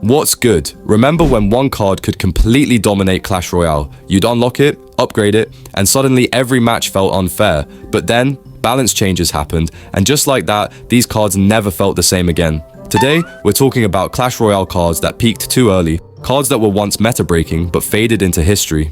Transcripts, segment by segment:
What's good? Remember when one card could completely dominate Clash Royale? You'd unlock it, upgrade it, and suddenly every match felt unfair. But then, balance changes happened, and just like that, these cards never felt the same again. Today, we're talking about Clash Royale cards that peaked too early, cards that were once meta-breaking but faded into history.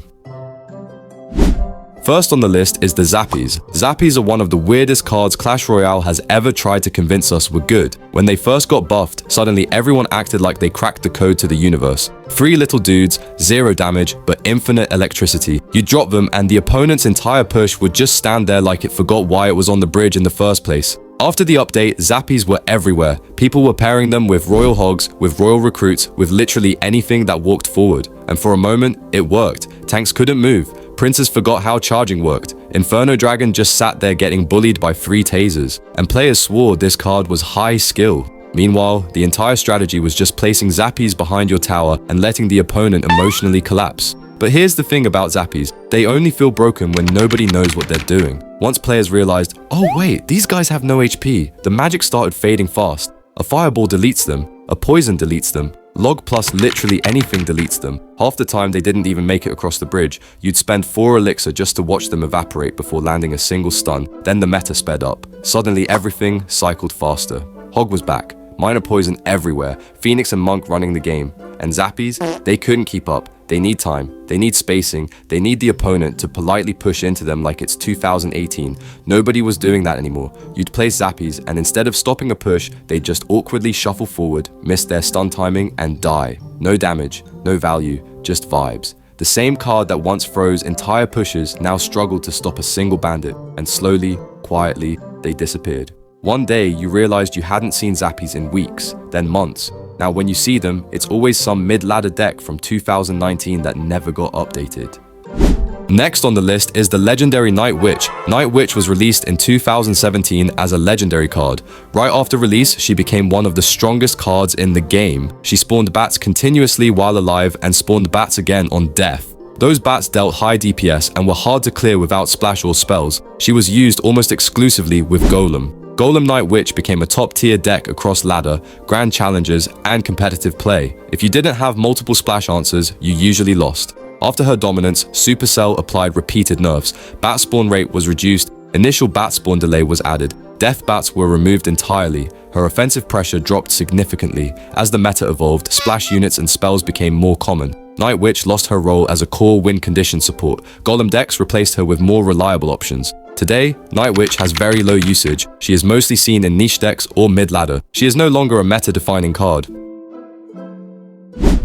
First on the list is the Zappies. Zappies are one of the weirdest cards Clash Royale has ever tried to convince us were good. When they first got buffed, suddenly everyone acted like they cracked the code to the universe. 3 little dudes, 0 damage, but infinite electricity. You drop them and the opponent's entire push would just stand there like it forgot why it was on the bridge in the first place. After the update, Zappies were everywhere. People were pairing them with Royal Hogs, with Royal Recruits, with literally anything that walked forward. And for a moment, it worked. Tanks couldn't move. Princes forgot how charging worked. Inferno Dragon just sat there getting bullied by 3 tasers. And players swore this card was high skill. Meanwhile, the entire strategy was just placing Zappies behind your tower and letting the opponent emotionally collapse. But here's the thing about Zappies, they only feel broken when nobody knows what they're doing. Once players realized, oh wait, these guys have no HP, the magic started fading fast. A fireball deletes them, a poison deletes them, log plus literally anything deletes them. Half the time they didn't even make it across the bridge. You'd spend 4 elixir just to watch them evaporate before landing a single stun. Then the meta sped up. Suddenly everything cycled faster. Hog was back, minor poison everywhere, Phoenix and Monk running the game. And Zappies, they couldn't keep up. They need time, they need spacing, they need the opponent to politely push into them like it's 2018. Nobody was doing that anymore. You'd place Zappies and instead of stopping a push, they'd just awkwardly shuffle forward, miss their stun timing and die. No damage, no value, just vibes. The same card that once froze entire pushes now struggled to stop a single bandit, and slowly, quietly, they disappeared. One day you realized you hadn't seen Zappies in weeks, then months. Now when you see them, it's always some mid-ladder deck from 2019 that never got updated. Next on the list is the legendary Night Witch. Night Witch was released in 2017 as a legendary card. Right after release, she became one of the strongest cards in the game. She spawned bats continuously while alive and spawned bats again on death. Those bats dealt high DPS and were hard to clear without splash or spells. She was used almost exclusively with Golem. Golem Night Witch became a top-tier deck across ladder, grand challenges, and competitive play. If you didn't have multiple splash answers, you usually lost. After her dominance, Supercell applied repeated nerfs. Bat spawn rate was reduced, initial bat spawn delay was added, death bats were removed entirely, her offensive pressure dropped significantly. As the meta evolved, splash units and spells became more common. Night Witch lost her role as a core win condition support. Golem decks replaced her with more reliable options. Today, Night Witch has very low usage. She is mostly seen in niche decks or mid-ladder. She is no longer a meta-defining card.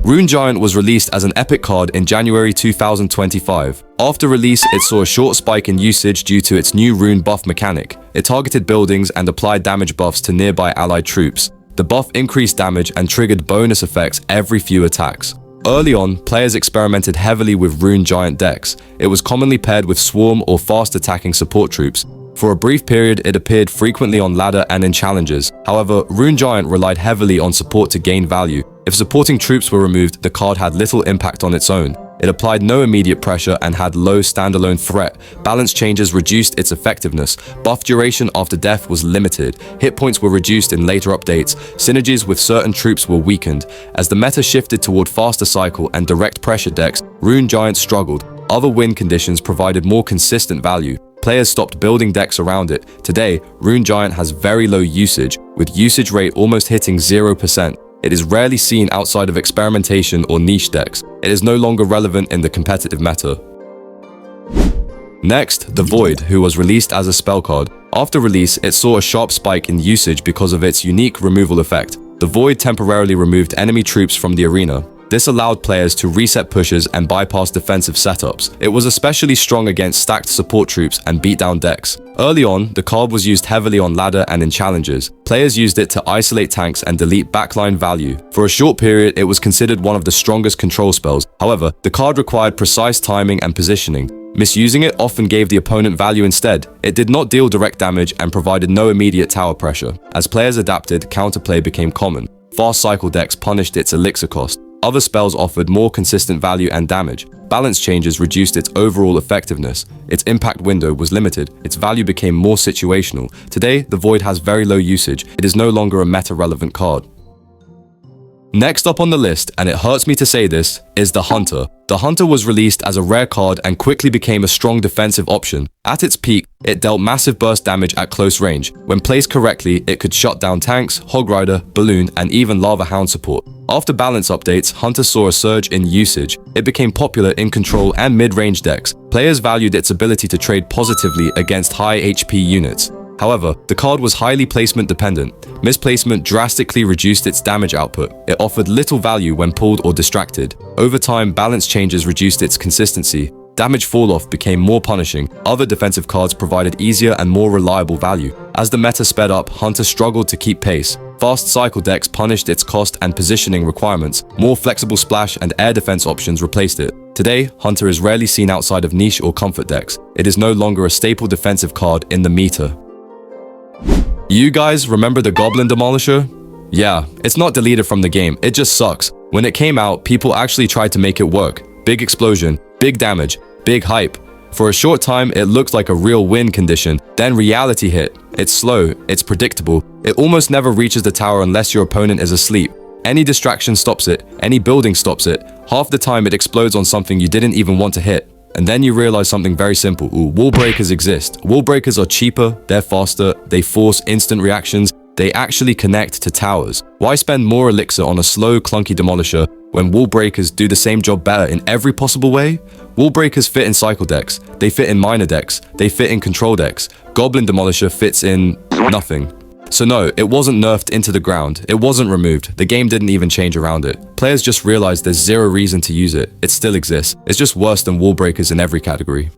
Rune Giant was released as an epic card in January 2025. After release, it saw a short spike in usage due to its new rune buff mechanic. It targeted buildings and applied damage buffs to nearby allied troops. The buff increased damage and triggered bonus effects every few attacks. Early on, players experimented heavily with Rune Giant decks. It was commonly paired with swarm or fast-attacking support troops. For a brief period, it appeared frequently on ladder and in challenges. However, Rune Giant relied heavily on support to gain value. If supporting troops were removed, the card had little impact on its own. It applied no immediate pressure and had low standalone threat. Balance changes reduced its effectiveness. Buff duration after death was limited. Hit points were reduced in later updates. Synergies with certain troops were weakened. As the meta shifted toward faster cycle and direct pressure decks, Rune Giant struggled. Other win conditions provided more consistent value. Players stopped building decks around it. Today, Rune Giant has very low usage, with usage rate almost hitting 0%. It is rarely seen outside of experimentation or niche decks. It is no longer relevant in the competitive meta. Next, the Void, who was released as a spell card. After release, it saw a sharp spike in usage because of its unique removal effect. The Void temporarily removed enemy troops from the arena. This allowed players to reset pushes and bypass defensive setups. It was especially strong against stacked support troops and beatdown decks. Early on, the card was used heavily on ladder and in challenges. Players used it to isolate tanks and delete backline value. For a short period, it was considered one of the strongest control spells. However, the card required precise timing and positioning. Misusing it often gave the opponent value instead. It did not deal direct damage and provided no immediate tower pressure. As players adapted, counterplay became common. Fast cycle decks punished its elixir cost. Other spells offered more consistent value and damage. Balance changes reduced its overall effectiveness. Its impact window was limited. Its value became more situational. Today, the Void has very low usage. It is no longer a meta-relevant card. Next up on the list, and it hurts me to say this, is the Hunter. The Hunter was released as a rare card and quickly became a strong defensive option. At its peak, it dealt massive burst damage at close range. When placed correctly, it could shut down tanks, Hog Rider, Balloon, and even Lava Hound support. After balance updates, Hunter saw a surge in usage. It became popular in control and mid-range decks. Players valued its ability to trade positively against high HP units. However, the card was highly placement dependent. Misplacement drastically reduced its damage output. It offered little value when pulled or distracted. Over time, balance changes reduced its consistency. Damage fall-off became more punishing. Other defensive cards provided easier and more reliable value. As the meta sped up, Hunter struggled to keep pace. Fast cycle decks punished its cost and positioning requirements. More flexible splash and air defense options replaced it. Today, Hunter is rarely seen outside of niche or comfort decks. It is no longer a staple defensive card in the meta. You guys remember the Goblin Demolisher? Yeah, it's not deleted from the game, it just sucks. When it came out, people actually tried to make it work. Big explosion, big damage, big hype. For a short time, it looked like a real win condition. Then reality hit. It's slow, it's predictable. It almost never reaches the tower unless your opponent is asleep. Any distraction stops it, any building stops it. Half the time it explodes on something you didn't even want to hit. And then you realize something very simple. Wall breakers exist. Wall breakers are cheaper, they're faster, they force instant reactions, they actually connect to towers. Why spend more elixir on a slow, clunky demolisher when wall breakers do the same job better in every possible way? Wall breakers fit in cycle decks, they fit in minor decks, they fit in control decks. Goblin Demolisher fits in nothing. So no, it wasn't nerfed into the ground, it wasn't removed, the game didn't even change around it. Players just realized there's zero reason to use it, it still exists, it's just worse than wall breakers in every category.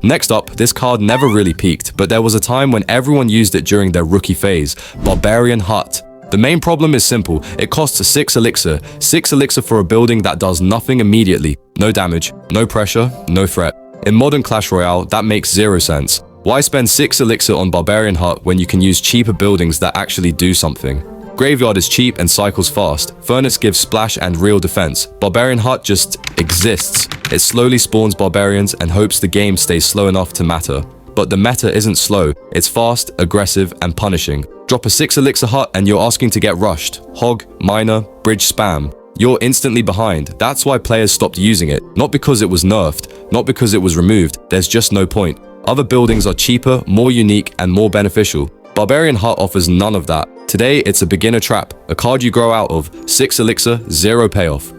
Next up, this card never really peaked, but there was a time when everyone used it during their rookie phase, Barbarian Hut. The main problem is simple, it costs 6 elixir. 6 elixir for a building that does nothing immediately. No damage, no pressure, no threat. In modern Clash Royale, that makes 0 sense. Why spend 6 elixir on Barbarian Hut when you can use cheaper buildings that actually do something? Graveyard is cheap and cycles fast. Furnace gives splash and real defense. Barbarian Hut just exists. It slowly spawns barbarians and hopes the game stays slow enough to matter. But the meta isn't slow, it's fast, aggressive, and punishing. Drop a 6 elixir hut and you're asking to get rushed. Hog, miner, bridge spam. You're instantly behind. That's why players stopped using it. Not because it was nerfed, not because it was removed, there's just no point. Other buildings are cheaper, more unique, and more beneficial. Barbarian Hut offers none of that. Today, it's a beginner trap, a card you grow out of, 6 elixir, 0 payoff.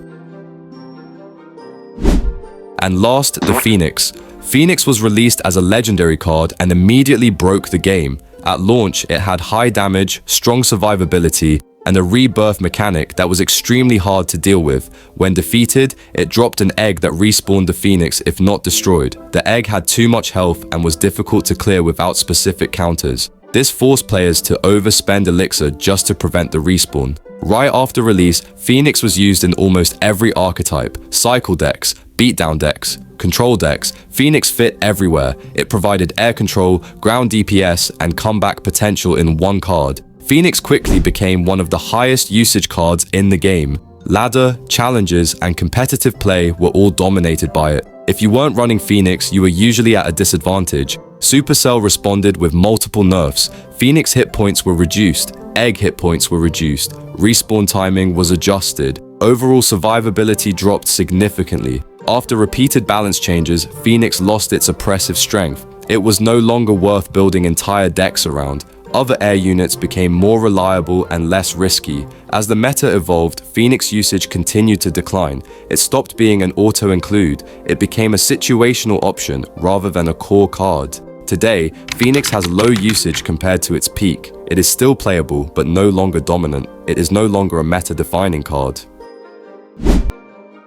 And last, the Phoenix. Phoenix was released as a legendary card and immediately broke the game. At launch, it had high damage, strong survivability, and a rebirth mechanic that was extremely hard to deal with. When defeated, it dropped an egg that respawned the Phoenix if not destroyed. The egg had too much health and was difficult to clear without specific counters. This forced players to overspend elixir just to prevent the respawn. Right after release, Phoenix was used in almost every archetype. Cycle decks, beatdown decks, control decks. Phoenix fit everywhere. It provided air control, ground DPS, and comeback potential in one card. Phoenix quickly became one of the highest usage cards in the game. Ladder, challenges, and competitive play were all dominated by it. If you weren't running Phoenix, you were usually at a disadvantage. Supercell responded with multiple nerfs. Phoenix hit points were reduced, egg hit points were reduced, respawn timing was adjusted. Overall survivability dropped significantly. After repeated balance changes, Phoenix lost its oppressive strength. It was no longer worth building entire decks around. Other air units became more reliable and less risky. As the meta evolved, Phoenix usage continued to decline. It stopped being an auto-include. It became a situational option rather than a core card. Today, Phoenix has low usage compared to its peak. It is still playable, but no longer dominant. It is no longer a meta-defining card.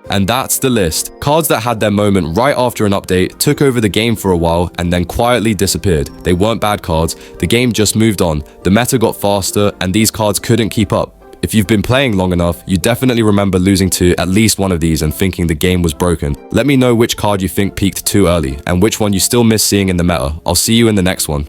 And that's the list. Cards that had their moment right after an update, took over the game for a while, and then quietly disappeared. They weren't bad cards, the game just moved on. The meta got faster, and these cards couldn't keep up. If you've been playing long enough, you definitely remember losing to at least one of these and thinking the game was broken. Let me know which card you think peaked too early, and which one you still miss seeing in the meta. I'll see you in the next one.